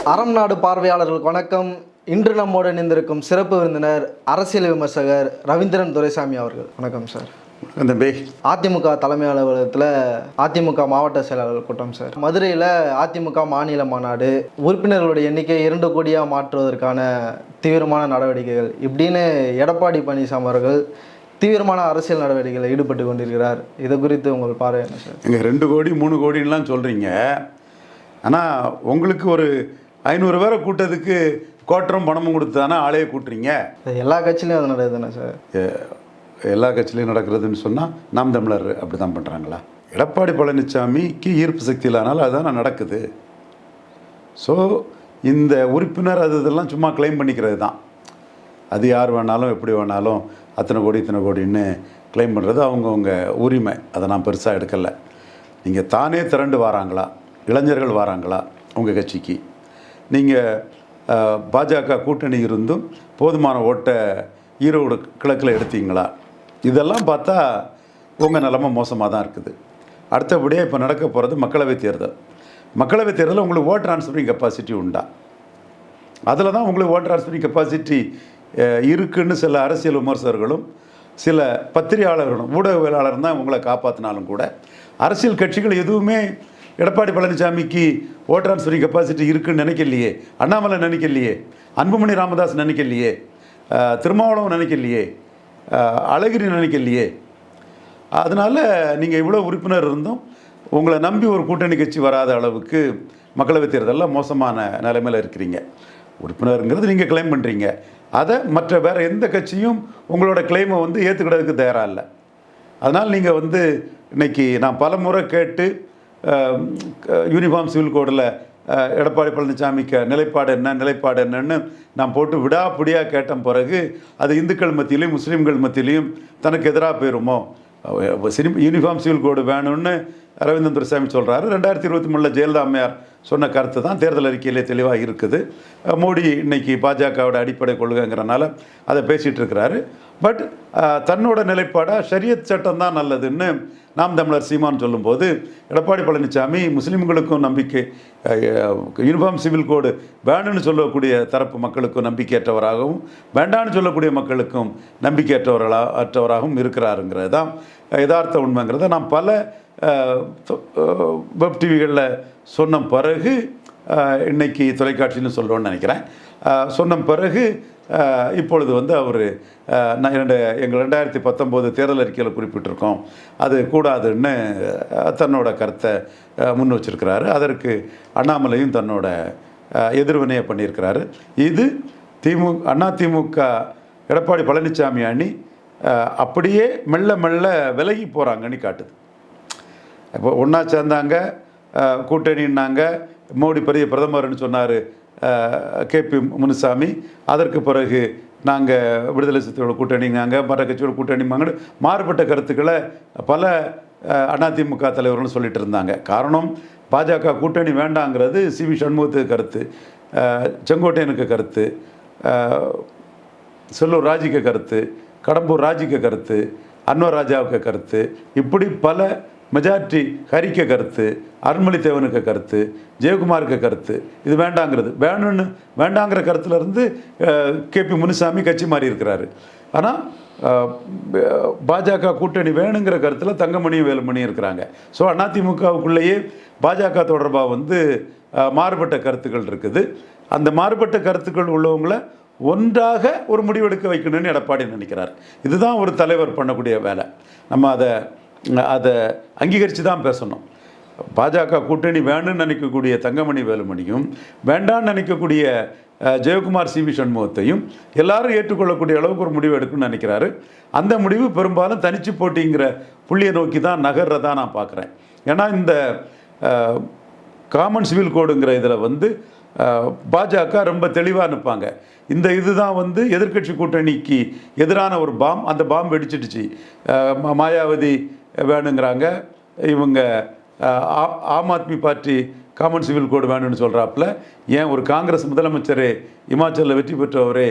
அறம் நாடு பார்வையாளர்களுக்கு வணக்கம். இன்று நம்மோடு இணைந்திருக்கும் சிறப்பு விருந்தினர் அரசியல் விமர்சகர் ரவீந்திரன் துரைசாமி அவர்கள். வணக்கம் சார். அதிமுக தலைமை அலுவலகத்தில் அதிமுக மாவட்ட செயலாளர்கள் கூட்டம் சார். மதுரையில் அதிமுக மாநில மாநாடு, உறுப்பினர்களுடைய எண்ணிக்கை 2 கோடியாக மாற்றுவதற்கான தீவிரமான நடவடிக்கைகள் இப்படின்னு எடப்பாடி பழனிசாமி அவர்கள் தீவிரமான அரசியல் நடவடிக்கைகளில் ஈடுபட்டு கொண்டிருக்கிறார். இது குறித்து உங்கள் பார்வை என்ன சார்? இங்கே 2 கோடி 3 கோடின்லாம் சொல்கிறீங்க. ஆனால் உங்களுக்கு ஒரு 500 பேரை கூட்டத்துக்கு கோட்டரும் பணமும் கொடுத்து தானே ஆளையே கூட்டுறீங்க. எல்லா கட்சியிலையும் அது நடக்குது தானே சார்? எல்லா கட்சியிலையும் நடக்கிறதுன்னு சொன்னால் நாம் தமிழர் அப்படி தான் பண்ணுறாங்களா? எடப்பாடி பழனிசாமிக்கு ஈர்ப்பு சக்தி இல்லாதனால அதுதான் நடக்குது. ஸோ இந்த உறுப்பினர் அது இதெல்லாம் சும்மா கிளைம் பண்ணிக்கிறது தான். அது யார் வேணாலும் எப்படி வேணாலும் அத்தனை கோடின்னு கிளைம் பண்ணுறது அவங்கவுங்க உரிமை. அதை நான் பெருசாக எடுக்கலை. நீங்கள் தானே திரண்டு வராங்களா, இளைஞர்கள் வராங்களா உங்கள் கட்சிக்கு? நீங்கள் பாஜக கூட்டணி இருந்தும் போதுமான ஓட்டை ஈரோடு கிழக்கில் எடுத்தீங்களா? இதெல்லாம் பார்த்தா உங்கள் நிலைமை மோசமாக தான் இருக்குது. அடுத்தபடியாக இப்போ நடக்க போகிறது மக்களவைத் தேர்தல். மக்களவைத் தேர்தலில் உங்களுக்கு ஓட் ட்ரான்ஸ்ஃபரிங் கெப்பாசிட்டி உண்டா? அதில் தான் உங்களுக்கு ஓட் ட்ரான்ஸ்ஃபரிங் கெப்பாசிட்டி இருக்குன்னு சில அரசியல் விமர்சகர்களும் சில பத்திரிகையாளர்களும் ஊடகவியலாளரும் தான் உங்களை காப்பாற்றினாலும் கூட அரசியல் கட்சிகள் எதுவுமே எடப்பாடி பழனிசாமிக்கு ஓட் ட்ரான்ஸ்ஃபரிங் கெப்பாசிட்டி இருக்குன்னு நினைக்கலையே. அண்ணாமலை நினைக்கலையே, அன்புமணி ராமதாஸ் நினைக்கலையே, திருமாவளவன் நினைக்கலையே, அழகிரி நினைக்கலையே. அதனால் நீங்கள் இவ்வளோ உறுப்பினர் இருந்தும் உங்களை நம்பி ஒரு கூட்டணி கட்சி வராத அளவுக்கு மக்களவைத் தேர்தலில் மோசமான நிலைமையில் இருக்கிறீங்க. உறுப்பினருங்கிறது நீங்கள் கிளைம் பண்ணுறீங்க. அதை மற்ற வேறு எந்த கட்சியும் உங்களோட கிளைமை ஏற்றுக்கிடறதுக்கு தயாராக இல்லை. அதனால் நீங்கள் இன்றைக்கி நான் பல முறை கேட்டு யூனிஃபார்ம் சிவில் கோடில் எடப்பாடி பழனிசாமிக்கு நிலைப்பாடு என்னன்னு நான் போட்டு விடாப்பிடியாக கேட்ட பிறகு அது இந்துக்கள் மத்தியிலையும் முஸ்லீம்கள் மத்தியிலையும் தனக்கு எதிராக போயிருமோ. யூனிஃபார்ம் சிவில் கோடு வேணும்னு ரவீந்திரன் துரைசாமி சொல்கிறாரு. 2023 ஜெயலலிதா அம்மையார் சொன்ன கருத்து தான் தேர்தல் அறிக்கையிலே தெளிவாக இருக்குது. மோடி இன்னைக்கு பாஜகவோட அடிப்படை கொள்கைங்கிறனால அதை பேசிகிட்டு இருக்கிறாரு. பட் தன்னோட நிலைப்பாடாக ஷரியத் சட்டம் தான் நல்லதுன்னு நாம் தமிழர் சீமான் சொல்லும்போது எடப்பாடி பழனிசாமி முஸ்லீம்களுக்கும் நம்பிக்கை, யூனிஃபார்ம் சிவில் கோடு வேணும்னு சொல்லக்கூடிய தரப்பு மக்களுக்கும் நம்பிக்கையற்றவராகவும் வேண்டான்னு சொல்லக்கூடிய மக்களுக்கும் நம்பிக்கையற்றவராகவும் இருக்கிறாருங்கிறது தான் யதார்த்த உண்மைங்கிறத நான் பல வெப் டிவிகளில் சொன்ன பிறகு இன்னைக்கு தொலைக்காட்சின்னு சொல்கிறோன்னு நினைக்கிறேன். சொன்ன பிறகு இப்பொழுது அவர் எங்கள் 2019 தேர்தல் அறிக்கையில் குறிப்பிட்டிருக்கோம், அது கூடாதுன்னு தன்னோட கருத்தை முன் வச்சிருக்கிறாரு. அதற்கு அண்ணாமலையும் தன்னோட எதிர்வினையை பண்ணியிருக்கிறாரு. இது அதிமுக எடப்பாடி பழனிசாமி அணி அப்படியே மெல்ல மெல்ல விலகி போகிறாங்கன்னு காட்டுது. இப்போ ஒன்றா சேர்ந்தாங்க, கூட்டணின்னாங்க, மோடி பெரிய பிரதமர்னு சொன்னார் கேபி முனுசாமி. அதற்கு பிறகு நாங்கள் விடுதலை சிறுத்தைகளோட கூட்டணிங்காங்க, மற்ற கட்சியோட கூட்டணிமாங்கன்னு மாறுபட்ட கருத்துக்களை பல அதிமுக தலைவர்களும் சொல்லிட்டு இருந்தாங்க. காரணம், பாஜக கூட்டணி வேண்டாங்கிறது சிவி சண்முகத்துக்கு கருத்து, செங்கோட்டையனுக்கு கருத்து, செல்லூர் ராஜுக்கு கருத்து, கடம்பூர் ராஜுக்கு கருத்து, அன்வர் ராஜாவுக்கு கருத்து, இப்படி பல மெஜாரிட்டி ஹரிக்க கருத்து, அருண்மொழித்தேவனுக்கு கருத்து, ஜெயக்குமாருக்கு கருத்து. இது வேண்டாங்கிற கருத்துலேருந்து கேபி முனுசாமி கட்சி மாறி இருக்கிறாரு. ஆனால் பாஜக கூட்டணி வேணுங்கிற கருத்தில் தங்கமணியும் வேலுமணியும் இருக்கிறாங்க. ஸோ அதிமுகவுக்குள்ளேயே பாஜக தொடர்பாக மாறுபட்ட கருத்துக்கள் இருக்குது. அந்த மாறுபட்ட கருத்துக்கள் உள்ளவங்களை ஒன்றாக ஒரு முடிவெடுக்க வைக்கணும்னு எடப்பாடி நினைக்கிறார். இதுதான் ஒரு தலைவர் பண்ணக்கூடிய வேலை. நம்ம அதை அங்கீகரித்து தான் பேசணும். பாஜக கூட்டணி வேணும்னு நினைக்கக்கூடிய தங்கமணி வேலுமணியும் வேண்டான்னு நினைக்கக்கூடிய ஜெயக்குமார் சிவி சண்முகத்தையும் எல்லாரும் ஏற்றுக்கொள்ளக்கூடிய அளவுக்கு ஒரு முடிவு எடுக்கணும்னு நினைக்கிறாரு. அந்த முடிவு பெரும்பாலும் தனிச்சு போட்டிங்கிற புள்ளியை நோக்கி தான் நகர்றதா நான் பார்க்குறேன். ஏன்னா இந்த காமன் சிவில் கோடுங்கிற இதில் பாஜக ரொம்ப தெளிவாக நிற்பாங்க. இந்த இதுதான் எதிர்க்கட்சி கூட்டணிக்கு எதிரான ஒரு பாம். அந்த பாம் வெடிச்சிடுச்சு. மாயாவதி வேணுங்கிறாங்க, இவங்க Aam Aadmi party common civil கோடு வேணும்னு சொல்கிறாப்புல. ஏன் ஒரு காங்கிரஸ் முதலமைச்சரே இமாச்சலில் வெற்றி பெற்றவரே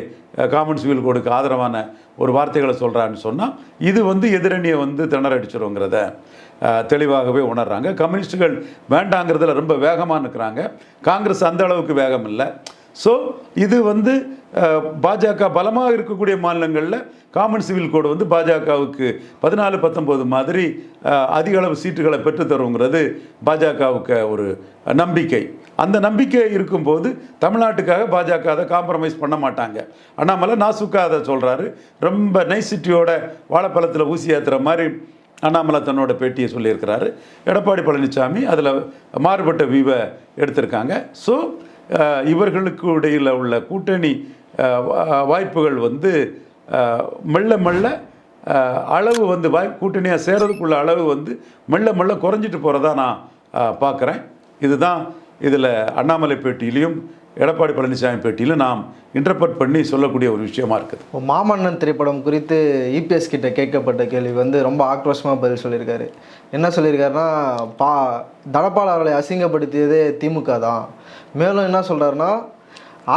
காமன் சிவில் கோடுக்கு ஆதரவான ஒரு வார்த்தைகளை சொல்கிறான்னு சொன்னால் இது எதிரணியை திணற அடிச்சிருங்கிறத தெளிவாகவே உணர்றாங்க. கம்யூனிஸ்டுகள் வேண்டாங்கிறதுல ரொம்ப வேகமாக நிற்கிறாங்க. காங்கிரஸ் அந்த அளவுக்கு வேகம் இல்லை. ஸோ இது வந்து பாஜக பலமாக இருக்கக்கூடிய மாநிலங்களில் காமன் சிவில் கோடு வந்து பாஜகவுக்கு 14-19 மாதிரி அதிக அளவு சீட்டுகளை பெற்றுத்தருங்கிறது பாஜகவுக்கு ஒரு நம்பிக்கை. அந்த நம்பிக்கை இருக்கும்போது தமிழ்நாட்டுக்காக பாஜக அதை காம்ப்ரமைஸ் பண்ண மாட்டாங்க. அண்ணாமலை நாசுக்கா அதை சொல்கிறாரு. ரொம்ப நைசிட்டியோட வாழைப்பழத்தில் ஊசி ஏற்றுற மாதிரி அண்ணாமலை தன்னோட பேட்டியை சொல்லியிருக்கிறாரு. எடப்பாடி பழனிசாமி அதில் மாறுபட்ட வியூவை எடுத்திருக்காங்க. ஸோ இவர்களுக்கு இடையில் உள்ள கூட்டணி வாய்ப்புகள் வந்து மெல்ல மெல்ல அளவு வந்து கூட்டணியாக சேர்றதுக்குள்ள அளவு வந்து மெல்ல மெல்ல குறைஞ்சிட்டு போகிறதா நான் பார்க்குறேன். இதுதான் இதில் அண்ணாமலை பேட்டியிலையும் எடப்பாடி பழனிசாமி பேட்டியில் நாம் இன்டர்பிரட் பண்ணி சொல்லக்கூடிய ஒரு விஷயமா இருக்குது. மாமன்னன் திரைப்படம் குறித்து இபிஎஸ் கிட்ட கேட்கப்பட்ட கேள்வி வந்து ரொம்ப ஆக்ரோஷமாக பதில் சொல்லியிருக்காரு. என்ன சொல்லியிருக்காருன்னா, தனபால் அவர்களை அசிங்கப்படுத்தியதே திமுக தான். மேலும் என்ன சொல்கிறாருன்னா,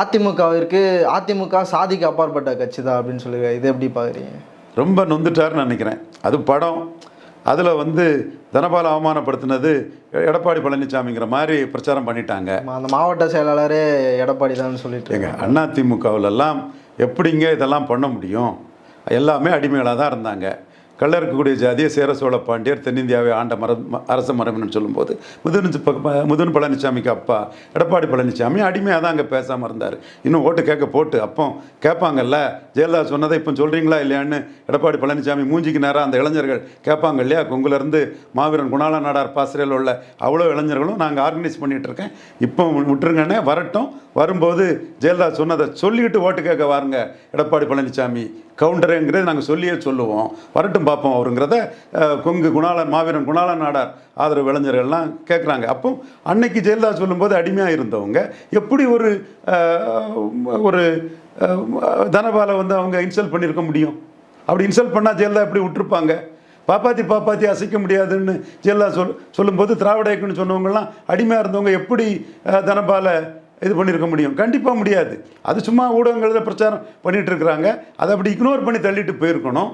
அதிமுக சாதிக்கு அப்பாற்பட்ட கட்சி தான் அப்படின்னு சொல்லியிருக்காரு. இதை எப்படி பார்க்குறீங்க? ரொம்ப நொந்துட்டாருன்னு நினைக்கிறேன். அது படம், அதில் வந்து தனபால் அவமானப்படுத்தினது எடப்பாடி பழனிசாமிங்கிற மாதிரி பிரச்சாரம் பண்ணிட்டாங்க. அந்த மாவட்ட செயலாளரே எடப்பாடி தான் சொல்லிட்டு ஏங்க, அதிமுகவிலெல்லாம் எப்படிங்க இதெல்லாம் பண்ண முடியும்? எல்லாமே அடிமைகளாக தான் இருந்தாங்க. கள்ள இருக்கக்கூடிய ஜாதியை சேர சோழ பாண்டியர் தென்னிந்தியாவை ஆண்ட அரச மரபுன்னு சொல்லும்போது முதுன் பழனிசாமிக்கு அப்பா எடப்பாடி பழனிசாமி அடிமையாக தான் அங்கே பேசாமல் இருந்தார். இன்னும் ஓட்டு கேட்க போட்டு அப்போ கேட்பாங்கல்ல, ஜெயலலிதா சொன்னதை இப்போ சொல்கிறீங்களா இல்லையான்னு எடப்பாடி பழனிசாமி மூஞ்சிக்கு நேராக அந்த இளைஞர்கள் கேட்பாங்க இல்லையா? கொங்குலேருந்து மாவீரன் குணாள நாடார் பாசறையில் உள்ள அவ்வளோ இளைஞர்களும் நாங்கள் ஆர்கனைஸ் பண்ணிகிட்ருக்கேன், இப்போ விட்டுருங்கன்னே வரட்டும், வரும்போது ஜெயலலிதா சொன்னதை சொல்லிக்கிட்டு ஓட்டு கேட்க வாருங்க எடப்பாடி பழனிசாமி கவுண்டருங்கிறது நாங்கள் சொல்லியே சொல்லுவோம், வரட்டும் பார்ப்போம் அவருங்கிறத கொங்கு மாவீரன் குணாள நாடார் ஆதரவு இளைஞர்கள்லாம் கேட்குறாங்க. அப்போ அன்னைக்கு ஜெயலலிதா சொல்லும்போது அடிமையாக இருந்தவங்க எப்படி ஒரு தனபாலை வந்து அவங்க இன்சல்ட் பண்ணியிருக்க முடியும்? அப்படி இன்சல்ட் பண்ணால் ஜெயலலிதா எப்படி விட்டுருப்பாங்க? பாப்பாத்தி அசைக்க முடியாதுன்னு ஜெயலலிதா சொல்லும்போது திராவிட இயக்கம்னு சொன்னவங்கலாம் அடிமையாக இருந்தவங்க எப்படி தனபாலை இது பண்ணியிருக்க முடியும்? கண்டிப்பாக முடியாது. அது சும்மா ஊடகங்களில் பிரச்சாரம் பண்ணிகிட்டு இருக்கிறாங்க. அதை அப்படி இக்னோர் பண்ணி தள்ளிட்டு போயிருக்கணும்.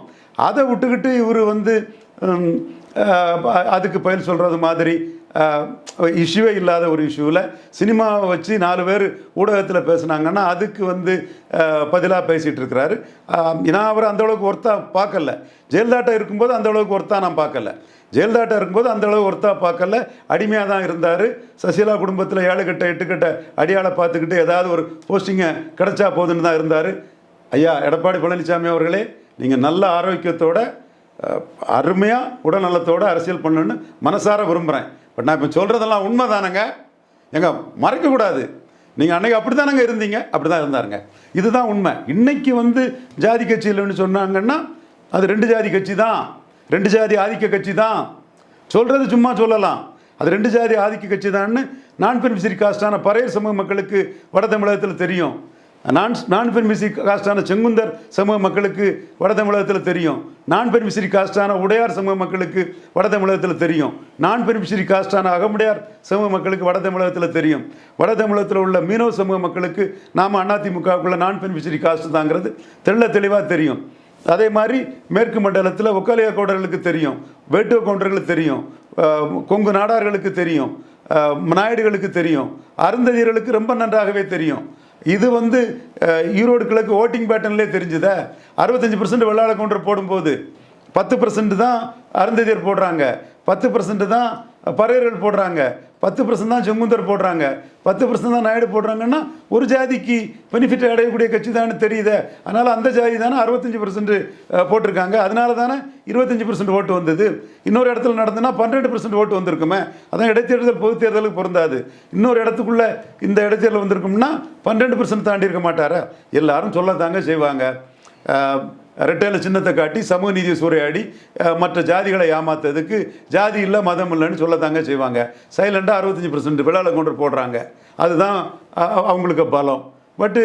அதை விட்டுக்கிட்டு இவர் வந்து அதுக்கு பதில் சொல்கிறது மாதிரி இஷ்யூவே இல்லாத ஒரு இஷ்யூவில் சினிமாவை வச்சு 4 பேர் ஊடகத்தில் பேசுனாங்கன்னா அதுக்கு வந்து பதிலாக பேசிகிட்டு இருக்கிறாரு. நான் அவர் அந்தளவுக்கு ஒர்த்தாக பார்க்கல. ஜெயலலிதாட்ட இருக்கும்போது அந்தளவுக்கு ஒர்த்தாக நான் பார்க்கல. ஜெயலலிதாட்ட இருக்கும்போது அந்தளவு ஒர்த்தாக பார்க்கல. அடிமையாக தான் இருந்தார். சசிகலா குடும்பத்தில் 7 கட்ட 8 கட்ட அடியாளை பார்த்துக்கிட்டு ஏதாவது ஒரு போஸ்டிங்கை கிடைச்சா போதுன்னு தான் இருந்தார். ஐயா எடப்பாடி பழனிசாமி அவர்களே, நீங்கள் நல்ல ஆரோக்கியத்தோட அருமையாக உடல்நலத்தோடு அரசியல் பண்ணணுன்னு மனசார விரும்புகிறேன். பட் நான் இப்போ சொல்கிறதெல்லாம் உண்மை தானேங்க, எங்க மறைக்கக்கூடாது. நீங்கள் அன்றைக்கி அப்படி தானங்க இருந்தீங்க, அப்படி தான் இருந்தாருங்க. இதுதான் உண்மை. இன்றைக்கி வந்து ஜாதி கட்சி இல்லைன்னு சொன்னாங்கன்னா அது 2 ஜாதி கட்சி தான், 2 ஜாதி ஆதிக்க கட்சி தான். சொல்கிறது சும்மா சொல்லலாம், அது 2 ஜாதி ஆதிக்க கட்சி தான்னு நான் பெனிஃபிஷரி காஸ்டான பறையர் சமூக மக்களுக்கு வட தமிழகத்தில் தெரியும். நான் பெனிஃபிஷரி காஸ்டான செங்குந்தர் சமூக மக்களுக்கு வட தமிழகத்தில் தெரியும். நான் பெனிஃபிஷரி காஸ்டான உடையார் சமூக மக்களுக்கு வட தமிழகத்தில் தெரியும். நான் பெனிஃபிஷரி காஸ்டான அகமுடையார் சமூக மக்களுக்கு வட தமிழகத்தில் தெரியும். வட தமிழகத்தில் உள்ள மீனவ சமூக மக்களுக்கு நாம் அதிமுகவுக்குள்ள நான் பெனிஃபிஷரி காஸ்ட் தாங்கிறது தெளிவாக தெரியும். அதே மாதிரி மேற்கு மண்டலத்தில் ஒக்காலியா கவுண்டர்களுக்கு தெரியும், வேட்டுவ கவுண்டர்களுக்கு தெரியும், கொங்கு நாடார்களுக்கு தெரியும், நாயுடுகளுக்கு தெரியும், அருந்ததியர்களுக்கு ரொம்ப நன்றாகவே தெரியும். இது வந்து ஈரோடு கிழக்கு ஓட்டிங் பேட்டர்ன்லேயே தெரிஞ்சுதா? 65% வெள்ளாள கவுண்டர் போடும்போது 10% தான் அருந்ததியர் போடுறாங்க, 10% தான் பறையர்கள் போடுறாங்க, 10% தான் செங்குந்தர் போடுறாங்க, 10% தான் நாயுடு போடுறாங்கன்னா ஒரு ஜாதிக்கு பெனிஃபிட் அடையக்கூடிய கட்சி தானே தெரியுது. அதனால் அந்த ஜாதி தானே 65% போட்டிருக்காங்க. அதனால தானே 25% ஓட்டு வந்தது. இன்னொரு இடத்துல நடந்ததுன்னா 12% ஓட்டு வந்திருக்குமே. அதான் இடைத்தேர்தல் பொது தேர்தலுக்கு பொருந்தாது. இன்னொரு இடத்துக்குள்ள இந்த இடைத்தேர்தல் வந்திருக்கும்னா 12% தாண்டி இருக்க மாட்டாரா? எல்லாரும் சொல்லத்தாங்க செய்வாங்க. ரெட்டையில சின்னத்தை காட்டி சமூக நீதியை சூறையாடி மற்ற ஜாதிகளை ஏமாத்துறதுக்கு ஜாதி இல்லை மதம் இல்லைன்னு சொல்லத்தாங்க செய்வாங்க. சைலண்டாக 65% வெள்ளாள கவுண்டர் போடுறாங்க. அதுதான் அவங்களுக்கு பலம். பட்டு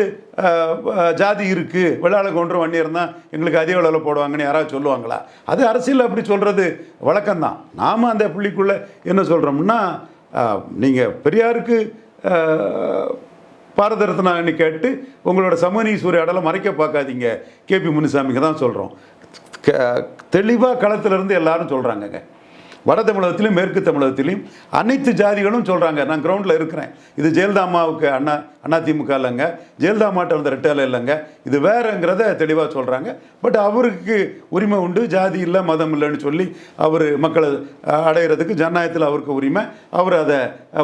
ஜாதி இருக்குது, வெள்ளாள கவுண்டர் வன்னியர் தான் எங்களுக்கு அதிக அளவில் போடுவாங்கன்னு யாராவது சொல்லுவாங்களா? அது அரசியல் அப்படி சொல்கிறது வழக்கம்தான். நாம் அந்த புள்ளிக்குள்ளே என்ன சொல்கிறோம்னா, நீங்கள் பெரியாருக்கு பாரத ரத்னான்னு கேட்டு உங்களோட சமூக சூறையாடலை மறைக்க பார்க்காதீங்க. கேபி முனுசாமிக்கு தான் சொல்கிறோம். தெளிவாக களத்திலிருந்து எல்லாரும் சொல்கிறாங்கங்க. வட தமிழகத்திலையும் மேற்கு தமிழகத்திலையும் அனைத்து ஜாதிகளும் சொல்கிறாங்க. நான் கிரவுண்டில் இருக்கிறேன். இது ஜெயலலிதா அம்மாவுக்கு அதிமுக இல்லைங்க, ஜெயலலிதா அம்மாட்ட வந்த ரெட்டால இல்லைங்க, இது வேறங்கிறத தெளிவாக சொல்கிறாங்க. பட் அவருக்கு உரிமை உண்டு, ஜாதி இல்லை மதம் இல்லைன்னு சொல்லி அவர் மக்களை அடைகிறதுக்கு ஜனநாயகத்தில் அவருக்கு உரிமை. அவர் அதை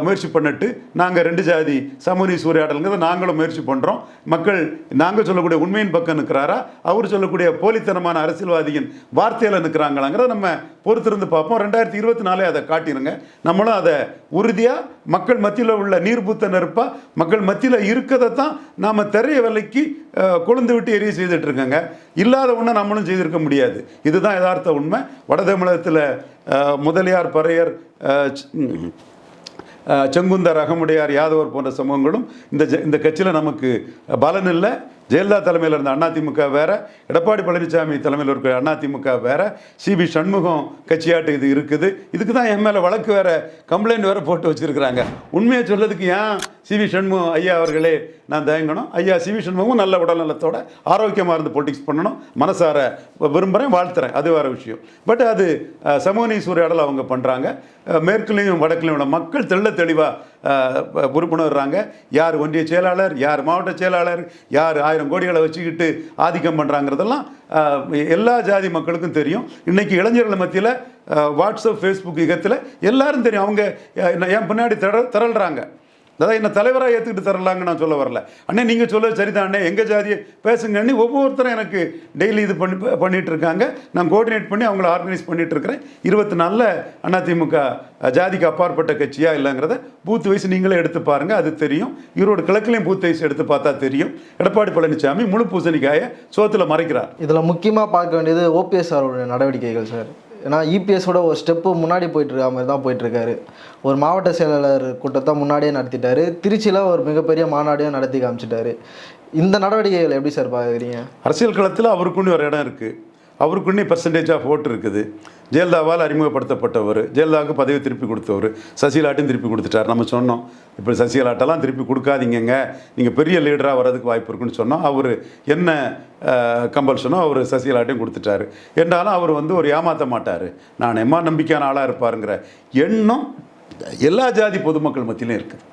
முயற்சி பண்ணிட்டு நாங்கள் 2 ஜாதி சமூக சூறையாடலுங்கிறத நாங்களும் முயற்சி பண்ணுறோம். மக்கள் நாங்கள் சொல்லக்கூடிய உண்மையின் பக்கம் நிற்கிறாரா, அவர் சொல்லக்கூடிய போலித்தனமான அரசியல்வாதியின் வார்த்தையில் நிற்கிறாங்களாங்கிறத நம்ம பொறுத்திருந்து பார்ப்போம். 2024 அதை காட்டிடுங்க. நம்மளும் அதை உறுதியாக மக்கள் மத்தியில் உள்ள நீர்பூத்த நெருப்பாக மக்கள் மத்தியில் இருக்கிறத தான் நாம் திரைய விலைக்கு கொழுந்து விட்டு எரிய செய்துட்டு இருக்கோங்க. இல்லாத ஒன்றை நம்மளும் செய்திருக்க முடியாது. இதுதான் யதார்த்த உண்மை. வட தமிழகத்தில் முதலியார், பறையர், செங்குந்தர், அகமுடையார், யாதவர் போன்ற சமூகங்களும் இந்த கட்சியில் நமக்கு பலன் இல்லை. ஜெயலலிதா தலைமையில் இருந்த அதிமுக வேற, எடப்பாடி பழனிசாமி தலைமையில் இருக்கிற அதிமுக வேற, சிபி சண்முகம் கட்சியாட்டு இது இருக்குது. இதுக்கு தான் என் மேலே வழக்கு வேற, கம்ப்ளைண்ட் வேற போட்டு வச்சிருக்கிறாங்க. உண்மையை சொல்லதுக்கு ஏன் சிபி சண்முகம் ஐயா அவர்களே நான் தயங்கணும்? ஐயா சிபி சண்முகம் நல்ல உடல்நலத்தோட ஆரோக்கியமாக இருந்து பொலிட்டிக்ஸ் பண்ணணும், மனசார விரும்புகிறேன், வாழ்த்துறேன், அது வேற விஷயம். பட் அது சமூக நீதி சூறையாடல் அவங்க பண்ணுறாங்க. மேற்குலையும் வடக்குலையும் உள்ள மக்கள் தெளிவாக பொறுப்புணர்றாங்க. யார் ஒன்றிய செயலாளர், யார் மாவட்ட செயலாளர், யார் 1000 கோடிகளை வச்சுக்கிட்டு ஆதிக்கம் பண்ணுறாங்கிறதெல்லாம் எல்லா ஜாதி மக்களுக்கும் தெரியும். இன்றைக்கி இளைஞர்கள் மத்தியில் வாட்ஸ்அப், ஃபேஸ்புக் யுகத்தில் எல்லாரும் தெரியும். அவங்க என் பின்னாடி திரள்றாங்க. அதாவது என்ன தலைவராக ஏற்றுக்கிட்டு தரலாங்க நான் சொல்ல வரல. அண்ணே நீங்கள் சொல்ல சரிதான் அண்ணே, எங்கள் ஜாதியை பேசுங்கன்னு ஒவ்வொருத்தரும் எனக்கு டெய்லி இது பண்ணிட்டு இருக்காங்க. நான் கோஆர்டினேட் பண்ணி அவங்கள ஆர்கனைஸ் பண்ணிட்டு இருக்கிறேன். 24 அதிமுக ஜாதிக்கு அப்பாற்பட்ட கட்சியா இல்லைங்கிறத பூத் வைஸ் நீங்களே எடுத்து பாருங்க, அது தெரியும். ஈரோடு கிழக்குலையும் பூத் வைஸ் எடுத்து பார்த்தா தெரியும். எடப்பாடி பழனிசாமி முழு பூசணிக்காயை சோத்தில் மறைக்கிறார். இதில் முக்கியமாக பார்க்க வேண்டியது ஓபிஎஸ் அவருடைய நடவடிக்கைகள் சார். ஏன்னா இபிஎஸோட ஒரு ஸ்டெப்பு முன்னாடி போயிட்டுருக்க மாதிரி தான் போயிட்டுருக்காரு. ஒரு மாவட்ட செயலாளர் கூட்டத்தை முன்னாடியே நடத்திட்டாரு. திருச்சியில் ஒரு மிகப்பெரிய மாநாடையும் நடத்தி காமிச்சிட்டாரு. இந்த நடவடிக்கைகள் எப்படி சார் பார்க்குறீங்க? அரசியல் களத்தில் அவருக்குன்னு ஒரு இடம் இருக்குது, அவருக்குன்னு பெர்சன்டேஜ் ஆஃப் ஓட்டு இருக்குது. ஜெயலலிதாவால் அறிமுகப்படுத்தப்பட்டவர், ஜெயலலிதாவுக்கு பதவி திருப்பி கொடுத்தவர், சசிகலாட்டையும் திருப்பி கொடுத்துட்டார். நம்ம சொன்னோம் இப்போ சசிகலாட்டெல்லாம் திருப்பி கொடுக்காதீங்க, நீங்கள் பெரிய லீடராக வர்றதுக்கு வாய்ப்பு இருக்குன்னு சொன்னோம். அவர் என்ன கம்பல்ஷனோ அவர் சசிகலாட்டையும் கொடுத்துட்டாரு. என்றாலும் அவர் ஒரு ஏமாற்ற மாட்டார், நான் எம்மா நம்பிக்கையான ஆளாக இருப்பாருங்கிற எண்ணம் எல்லா ஜாதி பொதுமக்கள் மத்தியிலும் இருக்குது.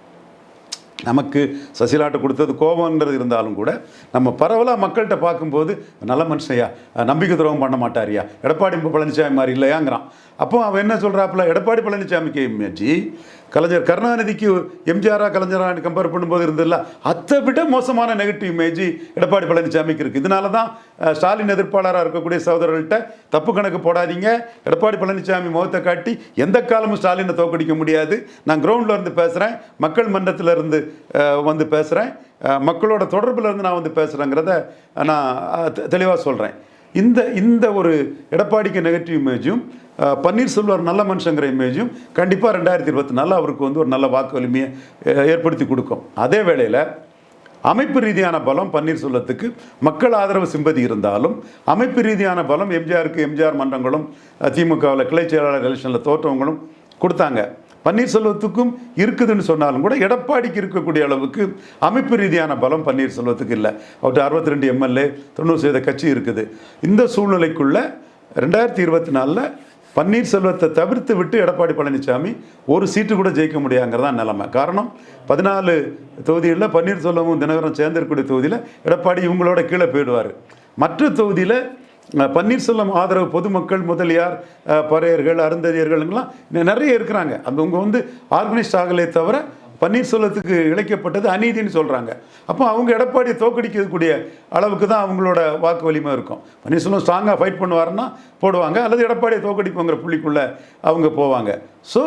நமக்கு சசிகலாட்ட கொடுத்தது கோபங்கிறது இருந்தாலும் கூட நம்ம பரவலாக மக்கள்கிட்ட பார்க்கும்போது நல்ல மனுஷையா, நம்பிக்கை துரோகம் பண்ண மாட்டாரியா, எடப்பாடி பழனிசாமி மாதிரி இல்லையாங்கிறான். அப்போ அவன் என்ன சொல்கிறாப்புல, எடப்பாடி பழனிசாமிக்கு இமேஜி கலைஞர் கருணாநிதிக்கு எம்ஜிஆராக கலைஞராக கம்பேர் பண்ணும்போது இருந்ததில்ல, அதை விட மோசமான நெகட்டிவ் இமேஜ் எடப்பாடி பழனிசாமிக்கு இருக்குது. இதனால தான் ஸ்டாலின் எதிர்ப்பாளராக இருக்கக்கூடிய சகோதரர்கள்ட்ட தப்பு கணக்கு போடாதீங்க, எடப்பாடி பழனிசாமி முகத்தை காட்டி எந்த காலமும் ஸ்டாலினை தோக்கடிக்க முடியாது, நான் கிரவுண்டில் இருந்து பேசுகிறேன், மக்கள் மன்றத்தில் இருந்து வந்து பேசுகிறேன், மக்களோட தொடர்பில் இருந்து நான் வந்து பேசுகிறேங்கிறத நான் தெளிவாக சொல்கிறேன். இந்த ஒரு எடப்பாடிக்கு நெகட்டிவ் இமேஜும் பன்னீர்செல்வம் நல்ல மனுஷங்கிற இமேஜும் கண்டிப்பாக 2024 அவருக்கு ஒரு நல்ல வாக்கு வலிமையை ஏற்படுத்தி கொடுக்கும். அதே வேளையில் அமைப்பு ரீதியான பலம் பன்னீர்செல்வத்துக்கு மக்கள் ஆதரவு சிம்பதி இருந்தாலும் அமைப்பு ரீதியான பலம் எம்ஜிஆருக்கு எம்ஜிஆர் மன்றங்களும் திமுகவில் கிளை செயலாளர் எலெக்ஷனில் தோற்றவங்களும் கொடுத்தாங்க. பன்னீர்செல்வத்துக்கும் இருக்குதுன்னு சொன்னாலும் கூட எடப்பாடிக்கு இருக்கக்கூடிய அளவுக்கு அமைப்பு ரீதியான பலம் பன்னீர்செல்வத்துக்கு இல்லை. அவர்கிட்ட 62 எம்எல்ஏ 90% கட்சி இருக்குது. இந்த சூழ்நிலைக்குள்ள 2024 பன்னீர்செல்வத்தை தவிர்த்து விட்டு எடப்பாடி பழனிசாமி ஒரு சீட்டு கூட ஜெயிக்க முடியாங்கிறதான் நிலைமை. காரணம் 14 தொகுதிகளில் பன்னீர்செல்வமும் தினகரன் சேர்ந்திருக்கக்கூடிய தொகுதியில் எடப்பாடி இவங்களோட கீழே போயிடுவார். மற்ற தொகுதியில் பன்னீர்செல்வம் ஆதரவு பொதுமக்கள், முதலியார், பறையர்கள், அருந்ததியர்கள்லாம் நிறைய இருக்கிறாங்க. அவங்க ஆர்கனைஸ்ட் ஆகலே தவிர பன்னீர்செல்வத்துக்கு இழைக்கப்பட்டது அநீதின்னு சொல்கிறாங்க. அப்போ அவங்க எடப்பாடியை தோக்கடிக்கக்கூடிய அளவுக்கு தான் அவங்களோட வாக்கு வலிமை இருக்கும். பன்னீர்செல்வம் ஸ்ட்ராங்காக ஃபைட் பண்ணுவாருன்னா போடுவாங்க, அல்லது எடப்பாடியை தோக்கடிப்புங்கிற புள்ளிக்குள்ளே அவங்க போவாங்க. ஸோ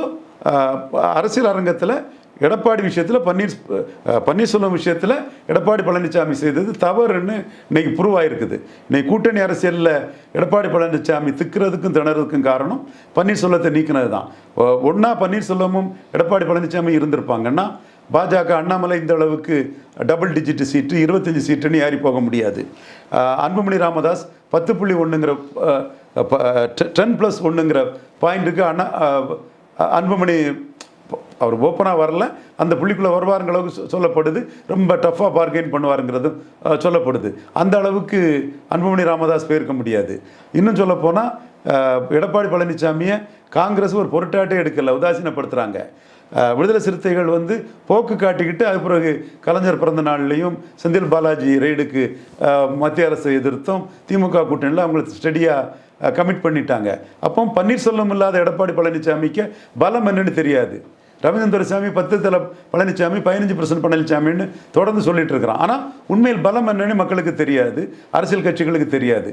அரசியல் அரங்கத்தில் எடப்பாடி விஷயத்தில் பன்னீர்செல்வம் விஷயத்தில் எடப்பாடி பழனிசாமி செய்தது தவறுன்னு இன்னைக்கு ப்ரூவ் ஆகிருக்குது. இன்னைக்கு கூட்டணி அரசியலில் எடப்பாடி பழனிசாமி திக்கிறதுக்கும் திணறதுக்கும் காரணம் பன்னீர்செல்வத்தை நீக்கினது தான். ஒன்றா பன்னீர்செல்வமும் எடப்பாடி பழனிசாமி இருந்திருப்பாங்கன்னா பாஜக அண்ணாமலை இந்த அளவுக்கு டபுள் டிஜிட் சீட்டு 25 சீட்டுன்னு ஏறி போக முடியாது. அன்புமணி ராமதாஸ் 10.1ங்கிற 10+1ங்கிற பாயிண்ட்டுக்கு அன்புமணி அவர் ஓப்பனாக வரல, அந்த புள்ளிக்குள்ளே வருவாருங்கிற அளவுக்கு சொல்லப்படுது. ரொம்ப டஃப்பாக பார்கெயின் பண்ணுவாருங்கிறதும் சொல்லப்படுது. அந்த அளவுக்கு அன்புமணி ராமதாஸ் போயிருக்க முடியாது. இன்னும் சொல்லப்போனால் எடப்பாடி பழனிசாமியை காங்கிரஸ் ஒரு பொருட்டாட்டே எடுக்கலை, உதாசீனப்படுத்துகிறாங்க. விடுதலை சிறுத்தைகள் வந்து போக்கு காட்டிக்கிட்டு அது பிறகு கலைஞர் பிறந்த நாள்லையும் செந்தில் பாலாஜி ரெய்டுக்கு மத்திய அரசை எதிர்த்தும் திமுக கூட்டணியில் அவங்களுக்கு ஸ்டடியாக கமிட் பண்ணிட்டாங்க. அப்போ பன்னீர்செல்வம் இல்லாத எடப்பாடி பழனிசாமிக்கு பலம் என்னன்னு தெரியாது. ரவீந்திரன் துரைசாமி 10 பழனிசாமி 15% பழனிசாமின்னு தொடர்ந்து சொல்லிட்டு இருக்கிறான். ஆனால் உண்மையில் பலம் என்னன்னு மக்களுக்கு தெரியாது, அரசியல் கட்சிகளுக்கு தெரியாது.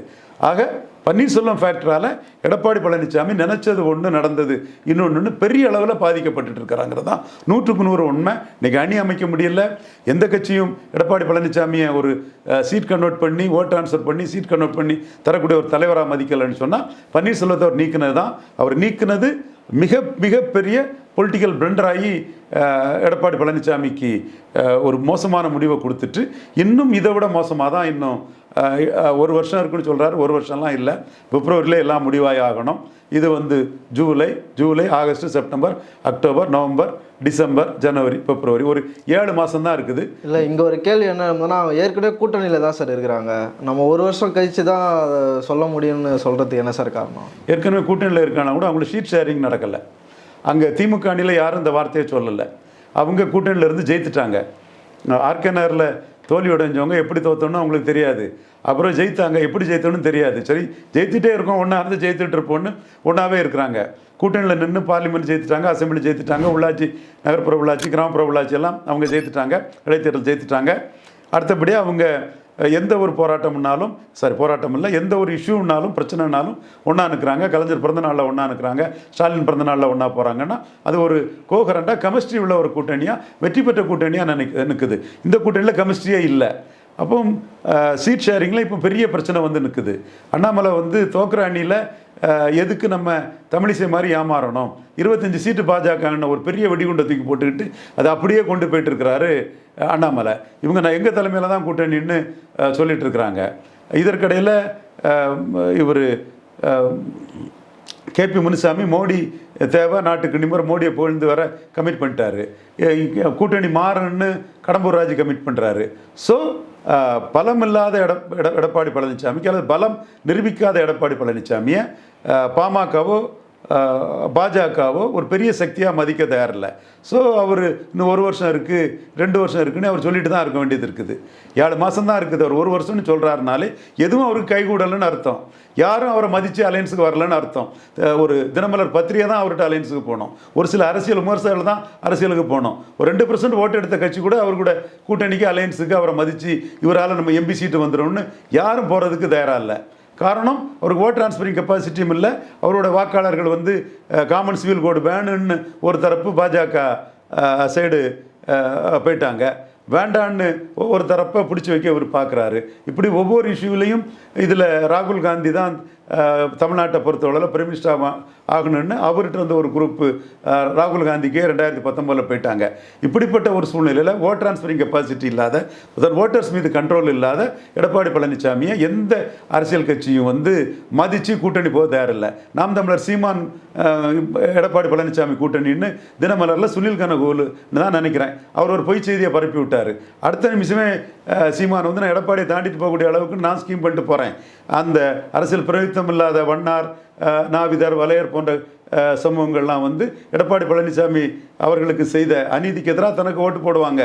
ஆக பன்னீர்செல்வம் ஃபேக்டரால் எடப்பாடி பழனிசாமி நினைச்சது ஒன்று நடந்தது இன்னொன்று பெரிய அளவில் பாதிக்கப்பட்டு இருக்கிறாங்கிறது தான் 100க்கு 100 உண்மை. இன்னைக்கு அணி அமைக்க முடியல. எந்த கட்சியும் எடப்பாடி பழனிசாமியை ஒரு சீட் கன்வெர்ட் பண்ணி ஓட் ட்ரான்ஸ்ஃபர் பண்ணி சீட் கன்வெர்ட் பண்ணி தரக்கூடிய ஒரு தலைவராக மதிக்கலைன்னு சொன்னால் பன்னீர்செல்வத்தை அவர் நீக்கினது தான். அவர் நீக்கினது மிகப்பெரிய பொலிட்டிக்கல் பிளண்டராகி எடப்பாடி பழனிசாமிக்கு ஒரு மோசமான முடிவை கொடுத்துட்டு இன்னும் இதை விட மோசமாக தான் இன்னும் 1 வருஷம் இருக்குன்னு சொல்கிறாரு. 1 வருஷம்லாம் இல்லை, பிப்ரவரியில் எல்லாம் முடிவாகி ஆகணும். இது வந்து ஜூலை ஆகஸ்ட் செப்டம்பர் அக்டோபர் நவம்பர் டிசம்பர் ஜனவரி பிப்ரவரி ஒரு 7 மாதம் தான் இருக்குது. இல்லை, இங்கே ஒரு கேள்வி என்ன இருந்ததுன்னா, ஏற்கனவே கூட்டணியில் தான் சார் இருக்கிறாங்க. நம்ம 1 வருஷம் கழித்து தான் சொல்ல முடியும்னு சொல்கிறதுக்கு என்ன சார் காரணம்? ஏற்கனவே கூட்டணியில் இருக்கானா கூட அவங்களுக்கு ஷீட் ஷேரிங் நடக்கலை. அங்கே திமுக அணியில் யாரும் இந்த வார்த்தையை சொல்லலை. அவங்க கூட்டணியிலேருந்து ஜெயித்துட்டாங்க. ஆர்கே நகரில் தோல்வி அடைஞ்சவங்க எப்படி தோத்தோன்னு அவங்களுக்கு தெரியாது. அப்புறம் ஜெயித்தாங்க, எப்படி ஜெயித்தோன்னு தெரியாது. சரி, ஜெயித்துட்டே இருக்கோம், ஒன்றா இருந்து ஜெயித்துட்டு இருப்போன்னு ஒன்றாவே இருக்கிறாங்க. கூட்டணியில் நின்று பார்லிமெண்ட் ஜெயித்துட்டாங்க, அசம்பிளி ஜெயித்துட்டாங்க, உள்ளாட்சி நகர்ப்புற உள்ளாட்சி கிராமப்புற உள்ளாட்சி எல்லாம் அவங்க ஜெயித்துட்டாங்க, இடைத்தேர்தல் ஜெயித்துட்டாங்க. அடுத்தபடியாக அவங்க எந்த ஒரு போராட்டம்னாலும் போராட்டம் இல்லை, எந்த ஒரு இஷ்யூனாலும் பிரச்சனைனாலும் ஒன்றா நிற்கிறாங்க. கலைஞர் பிறந்தநாளில் ஒன்றா நிற்கிறாங்க, ஸ்டாலின் பிறந்தநாளில் ஒன்றா போகிறாங்கன்னா அது ஒரு கோகரண்டாக கெமிஸ்ட்ரி உள்ள ஒரு கூட்டணியாக வெற்றி பெற்ற கூட்டணியாக நிற்குது. இந்த கூட்டணியில் கெமிஸ்ட்ரியே இல்லை. அப்போ சீட் ஷேரிங்கில் இப்போ பெரிய பிரச்சனை வந்து நிற்குது. அண்ணாமலை வந்து தோக்குற அணியில் எதுக்கு நம்ம தமிழிசை மாதிரி ஏமாறணும், 25 சீட்டு பாஜகன்னு ஒரு பெரிய வெடிகுண்டை தூக்கி போட்டுக்கிட்டு அதை அப்படியே கொண்டு போயிட்டு இருக்கிறாரு அண்ணாமலை. இவங்க நான் எங்கள் தலைமையில் தான் கூட்டணின்னு சொல்லிட்டு இருக்கிறாங்க. இதற்கிடையில் இவர் கேபி முனுசாமி மோடி தேவை நாட்டுக்கு நிம்மர் மோடியை புகழ்ந்து வர கமிட் பண்ணிட்டாரு. கூட்டணி மாறன்னு கடம்பூர் ராஜு கமிட் பண்ணுறாரு. ஸோ பலம் இல்லாத எடப்பாடி பழனிசாமிக்கு அல்லது பலம் நிரூபிக்காத எடப்பாடி பழனிசாமியை பாமகவோ பாஜகவோ ஒரு பெரிய சக்தியாக மதிக்க தயாரில்லை. ஸோ அவர் இன்னும் 1 வருஷம் இருக்குது 2 வருஷம் இருக்குன்னு அவர் சொல்லிட்டு தான் இருக்க வேண்டியது இருக்குது. 7 மாதம் தான் இருக்குது. அவர் 1 வருஷம்னு சொல்கிறாருனாலே எதுவும் அவருக்கு கைகூடலைன்னு அர்த்தம். யாரும் அவரை மதித்து அலையன்ஸுக்கு வரலன்னு அர்த்தம். ஒரு தினமலர் பத்திரிகை தான் அவர்கிட்ட அலையன்ஸுக்கு போனோம். ஒரு சில அரசியல் விமர்சகர்கள் தான் அரசியலுக்கு போனோம். ஒரு 2% ஓட்டு எடுத்த கட்சி கூட அவர் கூட கூட்டணிக்கு அலையன்ஸுக்கு அவரை மதித்து இவரால் நம்ம எம்பி சீட்டு வந்துடும்னு யாரும் போகிறதுக்கு தயாராக இல்லை. காரணம், அவருக்கு ஓட் ட்ரான்ஸ்ஃபரிங் கெப்பாசிட்டியும் இல்லை. அவரோட வாக்காளர்கள் வந்து காமன் சிவில் கோடு வேணும்னு ஒரு தரப்பு பாஜக சைடு போயிட்டாங்க, வேண்டான்னு ஒரு தரப்பை பிடிச்சி வைக்க அவர் பார்க்குறாரு. இப்படி ஒவ்வொரு இஷ்யூவிலையும் இதில் ராகுல் காந்தி தான் தமிழ்நாட்டை பொறுத்தவரையில் பிரைம் மினிஸ்டர் ஆகணும்னு அவர்கிட்ட இருந்த ஒரு குரூப்பு ராகுல் காந்திக்கே 2019 போயிட்டாங்க. இப்படிப்பட்ட ஒரு சூழ்நிலையில் ஓட் ட்ரான்ஸ்ஃபரிங் கெப்பாசிட்டி இல்லாத, ஓட்டர்ஸ் மீது கண்ட்ரோல் இல்லாத எடப்பாடி பழனிசாமியை எந்த அரசியல் கட்சியும் வந்து மதித்து கூட்டணி போக தயாரில்லை. நாம் தமிழர் சீமான் எடப்பாடி பழனிசாமி கூட்டணின்னு தினமலரில் சுனில் கனகோலுன்னு தான் நினைக்கிறேன், அவர் ஒரு பொய் செய்தியை பரப்பி விட்டார். அடுத்த நிமிஷமே சீமான் வந்து நான் எடப்பாடியை தாண்டிட்டு போகக்கூடிய அளவுக்கு நான் ஸ்கீம் பண்ணிட்டு போகிறேன். அந்த அரசியல் பிரயுக்தம் இல்லாத வண்ணார், நாவிதர், வலையர் போன்ற சமூகங்கள்லாம் வந்து எடப்பாடி பழனிசாமி அவர்களுக்கு செய்த அநீதிக்கு எதிராக தனக்கு ஓட்டு போடுவாங்க,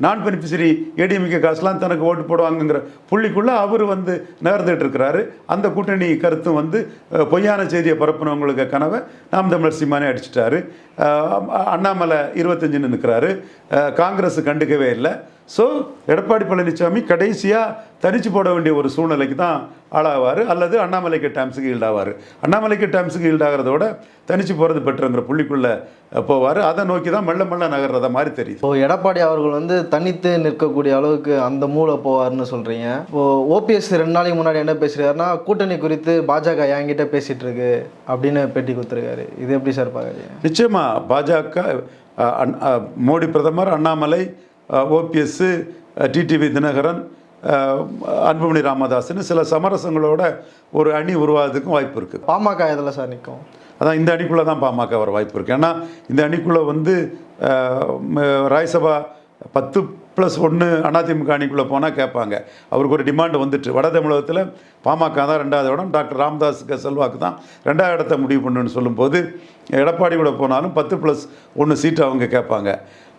நான் பெனிஃபிஷரி ஏடிஎம்கே காசுலாம் தனக்கு ஓட்டு போடுவாங்கங்கிற புள்ளிக்குள்ளே அவர் வந்து நகர்ந்துட்டு இருக்கிறாரு. அந்த கூட்டணி கருத்தும் வந்து பொய்யான செய்தியை பரப்புனவங்களுக்கு கனவை நாம் தமிழர் சீமானே அடிச்சிட்டாரு. அண்ணாமலை 25ன்னு நிற்கிறாரு, காங்கிரஸ் கண்டுக்கவே இல்லை. ஸோ எடப்பாடி பழனிசாமி கடைசியாக தனிச்சு போட வேண்டிய ஒரு சூழ்நிலைக்கு தான் ஆளாவார், அல்லது அண்ணாமலைக்கு டைம்ஸுக்கு ஈல்டாவார். அண்ணாமலைக்கு டைம்ஸுக்கு ஈல்டாகிறதோட தனிச்சு போகிறது பெற்றுங்கிற புள்ளிக்குள்ளே போவார். அதை நோக்கி தான் மெல்ல மெல்ல நகர்றத மாதிரி தெரியுது. இப்போ எடப்பாடி அவர்கள் வந்து தனித்து நிற்கக்கூடிய அளவுக்கு அந்த மூளை போவார்னு சொல்கிறீங்க. இப்போது ஓபிஎஸ் 2 நாளைக்கு முன்னாடி என்ன பேசுகிறாருன்னா, கூட்டணி குறித்து பாஜக என்கிட்ட பேசிகிட்டு இருக்கு அப்படின்னு பேட்டி கொடுத்துருக்காரு. இது எப்படி சார் பார்க்குறீங்க? நிச்சயமாக பாஜக, மோடி பிரதமர், அண்ணாமலை, ஓபிஎஸ், டிடிவி தினகரன், அன்புமணி ராமதாஸ்னு சில சமரசங்களோட ஒரு அணி உருவாகிறதுக்கும் வாய்ப்பு இருக்குது. பாமக இதில் சார் நிற்கும். அதான் இந்த அணிக்குள்ளே தான் பாமக வர வாய்ப்பு இருக்குது. ஏன்னா இந்த அணிக்குள்ளே வந்து ராஜ்யசபா 10 10+1 அதிமுக அணிக்குள்ளே போனால் கேட்பாங்க. அவருக்கு ஒரு டிமாண்டு வந்துட்டு, வட தமிழகத்தில் பாமக தான் 2வது இடம், டாக்டர் ராமதாஸுக்கு செல்வாக்கு தான் 2வது இடத்த முடிவு பண்ணுன்னு சொல்லும்போது எடப்பாடி கூட போனாலும் 10+1 சீட்டு அவங்க கேட்பாங்க.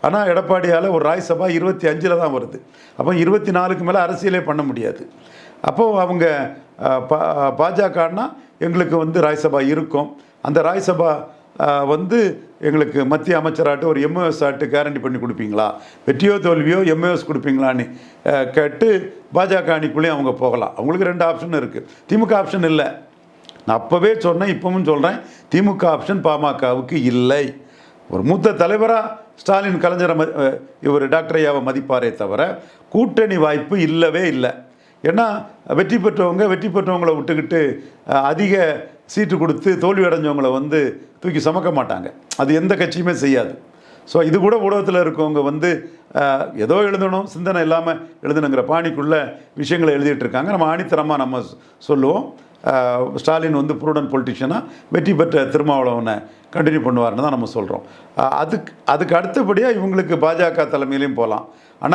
ஆனால் எடப்பாடியால் ஒரு ராஜ்யசபா 25 தான் வருது. அப்போ 24க்கு மேலே அரசியலே பண்ண முடியாது. அப்போது அவங்க பாஜகன்னா எங்களுக்கு வந்து ராஜ்யசபா இருக்கும், அந்த ராஜ்யசபா வந்து எங்களுக்கு மத்திய அமைச்சராட்டு ஒரு எம்ஓஎஸ் ஆட்டு கேரண்டி பண்ணி கொடுப்பீங்களா, வெற்றியோ தோல்வியோ எம்ஓஎஸ் கொடுப்பீங்களான்னு கேட்டு பாஜக அணிக்குள்ளேயும் அவங்க போகலாம். அவங்களுக்கு 2 ஆப்ஷன் இருக்குது. திமுக ஆப்ஷன் இல்லை. நான் அப்போவே சொன்னேன், இப்பவும் சொல்கிறேன், திமுக ஆப்ஷன் பாமகவுக்கு இல்லை. ஒரு மூத்த தலைவராக ஸ்டாலின் கலைஞரை இவர் டாக்டர் ஐயாவை மதிப்பாரே தவிர கூட்டணி வாய்ப்பு இல்லவே இல்லை. ஏன்னா வெற்றி பெற்றவங்களை விட்டுக்கிட்டு அதிக சீட்டு கொடுத்து தோல்வி அடைஞ்சவங்களை வந்து தூக்கி சுமக்க மாட்டாங்க. அது எந்த கட்சியுமே செய்யாது. ஸோ இது கூட ஊடகத்தில் இருக்கவங்க வந்து ஏதோ எழுதணும், சிந்தனை இல்லாமல் எழுதணுங்கிற பாணிக்குள்ளே விஷயங்களை எழுதிட்டு இருக்காங்க. நம்ம ஆணித்தரமாக நம்ம சொல்லுவோம், ஸ்டாலின் வந்து ப்ரூடன்ட் பொலிட்டிஷியனாக வெற்றி பெற்ற திருமாவளவனை கண்டினியூ பண்ணுவார்னு தான் நம்ம சொல்கிறோம். அதுக்கு அடுத்தபடியாக இவங்களுக்கு பாஜக தலைமையிலையும் போகலாம்,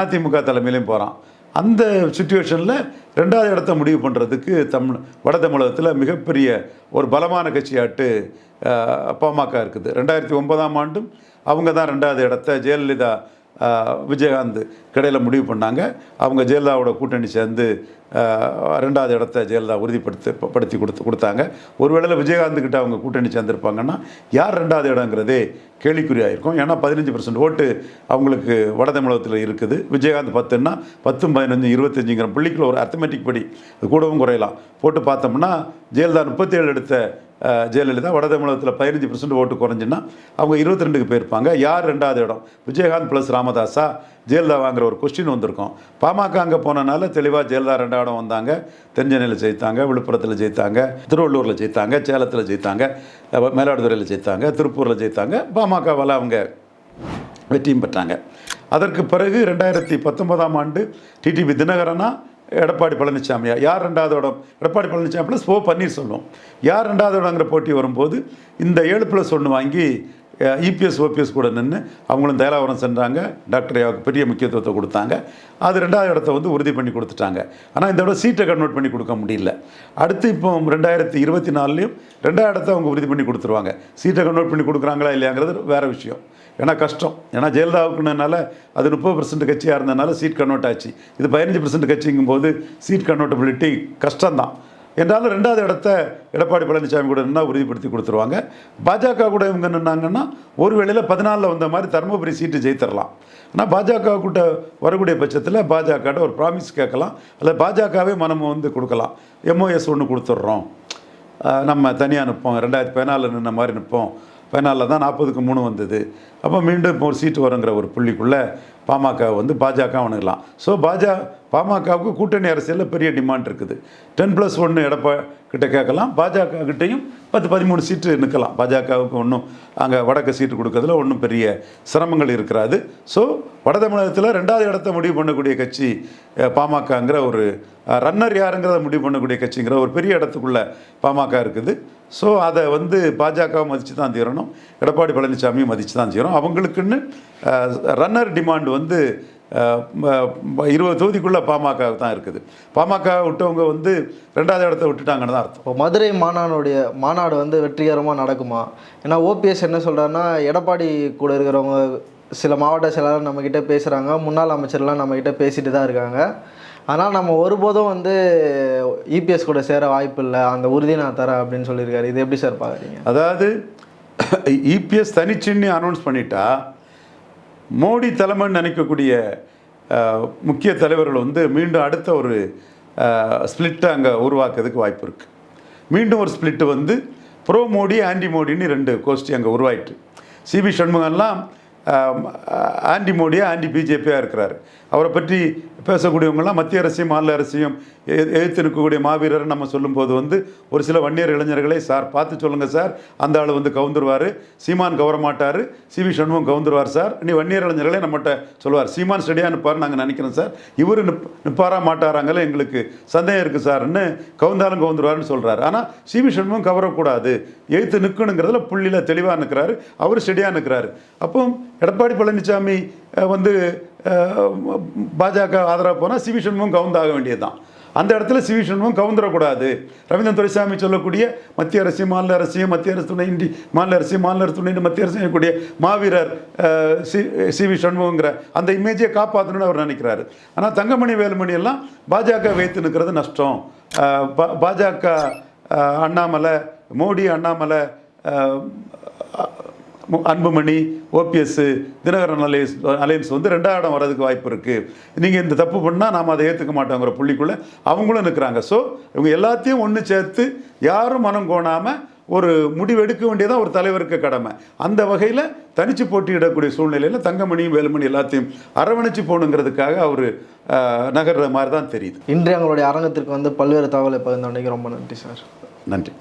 அதிமுக தலைமையிலையும் போகிறான். அந்த சுச்சுவேஷனில் 2வது இடத்த முடிவு பண்ணுறதுக்கு வட தமிழகத்தில் மிகப்பெரிய ஒரு பலமான கட்சியாட்டு பாமக இருக்குது. 2009ஆம் ஆண்டும் அவங்க தான் 2வது இடத்த ஜெயலலிதா விஜயகாந்த் கடையில் முடிவு பண்ணாங்க. அவங்க ஜெயலலிதாவோட கூட்டணி சேர்ந்து 2வது இடத்த ஜெயலலிதா உறுதிப்படுத்தி கொடுத்தாங்க. ஒருவேளை விஜயகாந்த் அவங்க கூட்டணி சேர்ந்துருப்பாங்கன்னா யார் 2வது இடங்கிறதே கேள்விக்குறியாயிருக்கும். ஏன்னா 15% ஓட்டு அவங்களுக்கு வட தமிழகத்தில் இருக்குது. விஜயகாந்த் 10ன்னா 10, 15, 25ங்கிற புள்ளிக்குள்ள ஒரு அர்த்தமெட்டிக் படி அது கூடவும் குறையலாம் போட்டு பார்த்தோம்னா ஜெயலலிதா 37 எடுத்த ஜெயலலிதா வட தமிழகத்தில் 15% ஓட்டு குறைஞ்சுன்னா அவங்க 22க்கு போயிருப்பாங்க. யார் 2வது இடம், விஜயகாந்த் ப்ளஸ் ராமதாஸா ஜெயலலிதா வாங்குற ஒரு கொஸ்டின் வந்திருக்கும். பாமக அங்கே போனனால தெளிவாக ஜெயலலிதா 2வது இடம் வந்தாங்க. தென்சென்னையில் ஜெயித்தாங்க, விழுப்புரத்தில் ஜெயித்தாங்க, திருவள்ளூரில் ஜெயித்தாங்க, சேலத்தில் ஜெயித்தாங்க, மயிலாடுதுறையில் ஜெயித்தாங்க, திருப்பூரில் ஜெயித்தாங்க. பாமகவால் அவங்க வெற்றியும் பெற்றாங்க. அதற்கு பிறகு 2019ஆம் ஆண்டு டிடிவி தினகரனா எடப்பாடி பழனிசாமியா, யார் 2வது இடம், எடப்பாடி பழனிசாமி ப்ளஸ் பன்னீர்செல்வம் யார் 2வது இடங்கிற போட்டி வரும்போது இந்த 7+1 வாங்கி இபிஎஸ் ஓபிஎஸ் கூட நின்று அவங்களும் தைலாவரம் சென்றாங்க. டாக்டர் ஐயாவுக்கு பெரிய முக்கியத்துவத்தை கொடுத்தாங்க. அது 2வது இடத்த வந்து உறுதி பண்ணி கொடுத்துட்டாங்க. ஆனால் இந்த விட சீட்டை கன்வெர்ட் பண்ணி கொடுக்க முடியல. அடுத்து இப்போ 2024லையும் 2வது இடத்த அவங்க உறுதி பண்ணி கொடுத்துருவாங்க. சீட்டை கன்வெர்ட் பண்ணி கொடுக்குறாங்களா இல்லையாங்கிறது வேறு விஷயம். ஏன்னா கஷ்டம். ஏன்னா ஜெயலலிதாவுக்குனால அது 30% கட்சியாக இருந்ததுனால சீட் கன்வெர்ட் ஆச்சு. இது 15% கட்சிங்கும் போது சீட் கன்வெர்ட்டபிலிட்டி கஷ்டம்தான். என்றாலும் 2வது இடத்த எடப்பாடி பழனிசாமி கூட நின்னா உறுதிப்படுத்தி கொடுத்துருவாங்க. பாஜக கூட இவங்க நின்னாங்கன்னா ஒரு வேளையில் 14 வந்த மாதிரி தருமபுரி சீட்டு ஜெயித்தரலாம். ஆனால் பாஜக கூட்ட வரக்கூடிய பட்சத்தில் பாஜக ஒரு ப்ராமிஸ் கேட்கலாம், அல்லது பாஜகவே மனம் வந்து கொடுக்கலாம். எம்ஓஎஸ் ஒன்று கொடுத்துட்றோம், நம்ம தனியாக நிற்போம், 2014 நின்ன மாதிரி நிற்போம், 14 தான் 40க்கு 3 வந்தது, அப்போ மீண்டும் இப்போ ஒரு சீட்டு வருங்கிற ஒரு புள்ளிக்குள்ளே பாமக வந்து பாஜக அணுகலாம். ஸோ பாமகவுக்கு கூட்டணி அரசியலில் பெரிய டிமாண்ட் இருக்குது. 10+1 எடப்பாடி கிட்ட கேட்கலாம், பாஜக கிட்டையும் 10-13 சீட்டு நிற்கலாம். பாஜகவுக்கு ஒன்றும் அங்கே வடக்கு சீட்டு கொடுக்கறதுல ஒன்றும் பெரிய சிரமங்கள் இருக்கிறாது. ஸோ வட தமிழகத்தில் 2வது இடத்த முடிவு பண்ணக்கூடிய கட்சி பாமகங்கிற ஒரு ரன்னர் யாருங்கிறத முடிவு பண்ணக்கூடிய கட்சிங்கிற ஒரு பெரிய இடத்துக்குள்ளே பாமக இருக்குது. ஸோ அதை வந்து பாஜகவை மதித்து தான் தீரணும், எடப்பாடி பழனிசாமியும் மதித்து தான் தீரணும். அவங்களுக்குன்னு ரன்னர் டிமாண்ட் வந்து 20 தொகுதிக்குள்ளே பாமக தான் இருக்குது. பாமக விட்டவங்க வந்து 2வது இடத்த விட்டுட்டாங்கன்னு தான் அர்த்தம். இப்போ மதுரை மாநாடு வந்து வெற்றிகரமாக நடக்குமா? ஏன்னா ஓபிஎஸ் என்ன சொல்கிறாருன்னா, எடப்பாடி கூட இருக்கிறவங்க சில மாவட்ட செயலாளர் நம்மக்கிட்ட பேசுகிறாங்க, முன்னாள் அமைச்சர்லாம் நம்மக்கிட்ட பேசிட்டு தான் இருக்காங்க. ஆனால் நம்ம ஒருபோதும் வந்து இபிஎஸ் கூட சேர வாய்ப்பு இல்லை, அந்த உறுதி நான் தரேன் அப்படின்னு சொல்லியிருக்காரு. இது எப்படி சார் பார்க்குறீங்க? அதாவது இபிஎஸ் தனிச்சின்னு அனௌன்ஸ் பண்ணிட்டா மோடி தலைமைன்னு நினைக்கக்கூடிய முக்கிய தலைவர்கள் வந்து மீண்டும் அடுத்த ஒரு ஸ்பிளிட்டை அங்கே உருவாக்குறதுக்கு வாய்ப்பு இருக்குது. மீண்டும் ஒரு ஸ்பிளிட்டு வந்து ப்ரோ மோடி ஆன்டி மோடின்னு 2 கோஷ்டி அங்கே உருவாயிட்டு. சிபி சண்முகம்லாம் ஆன்டி மோடியாக ஆன்டி பிஜேபியாக இருக்கிறாரு. அவரை பற்றி பேசக்கூடியவங்களாம் மத்திய அரசையும் மாநில அரசையும் எதிர்த்து நிற்கக்கூடிய மாவீரர் நம்ம சொல்லும்போது வந்து ஒரு சில வன்னியர் இளைஞர்களை சார் பார்த்து சொல்லுங்கள் சார், அந்த ஆள் வந்து கவுந்துருவார், சீமான் கவர மாட்டார், சிவி சண்முகம் கவுந்துருவார் சார், நீ வன்னியர் இளைஞர்களே நம்மகிட்ட சொல்லுவார், சீமான் ஸ்டடியாக நிற்பார் நாங்கள் நினைக்கிறோம் சார், இவர் நிற்பாரா மாட்டாராங்களே எங்களுக்கு சந்தேகம் இருக்குது சார்ன்னு கவுந்தாலும் கவுந்துருவார்னு சொல்கிறார். ஆனால் சிவி சண்முகம் கவரக்கூடாது, எதிர்த்து நிற்கணுங்கிறதுல புள்ளியில் தெளிவாக நிற்கிறாரு, அவர் ஸ்டடியாக நிற்கிறாரு. அப்போ எடப்பாடி பழனிசாமி வந்து பாஜக ஆதரவு போனால் சிவி சண்முகம் கவுந்தாக வேண்டியது தான். அந்த இடத்துல சிவி சண்முகம் கவுந்துடக்கூடாது. ரவீந்திரன் துரைசாமி சொல்லக்கூடிய மத்திய அரசு மாநில அரசையும் மத்திய அரசு துணை இன்றி மாநில அரசு மாநில அரசு துணை மத்திய அரசு செய்யக்கூடிய மாவீரர் சிவி சண்முகங்கிற அந்த இமேஜை காப்பாற்றணும்னு அவர் நினைக்கிறாரு. ஆனால் தங்கமணி வேலுமணி எல்லாம் பாஜக வைத்து நிற்கிறது நஷ்டம். பாஜக அண்ணாமலை, மோடி அண்ணாமலை, அன்புமணி, ஓபிஎஸ், தினகரன் அலையன்ஸ் வந்து 2ஆம் இடம் வர்றதுக்கு வாய்ப்பு இருக்குது. நீங்கள் இந்த தப்பு பண்ணால் நாம் அதை ஏற்றுக்க மாட்டோங்கிற புள்ளிக்குள்ளே அவங்களும் நிற்கிறாங்க. ஸோ இவங்க எல்லாத்தையும் ஒன்று சேர்த்து யாரும் மனம் கோணாமல் ஒரு முடிவு எடுக்க வேண்டியதான் ஒரு தலைவருக்கு கடமை. அந்த வகையில் தனிச்சு போட்டியிடக்கூடிய சூழ்நிலையில் தங்கமணியும் வேலுமணி எல்லாத்தையும் அரவணைச்சு போகணுங்கிறதுக்காக அவர் நகர்ற மாதிரி தான் தெரியுது. இன்று எங்களுடைய அரங்கத்திற்கு வந்து பல்வேறு தகவலை பகிர்ந்தோன்னைக்கு ரொம்ப நன்றி சார். நன்றி.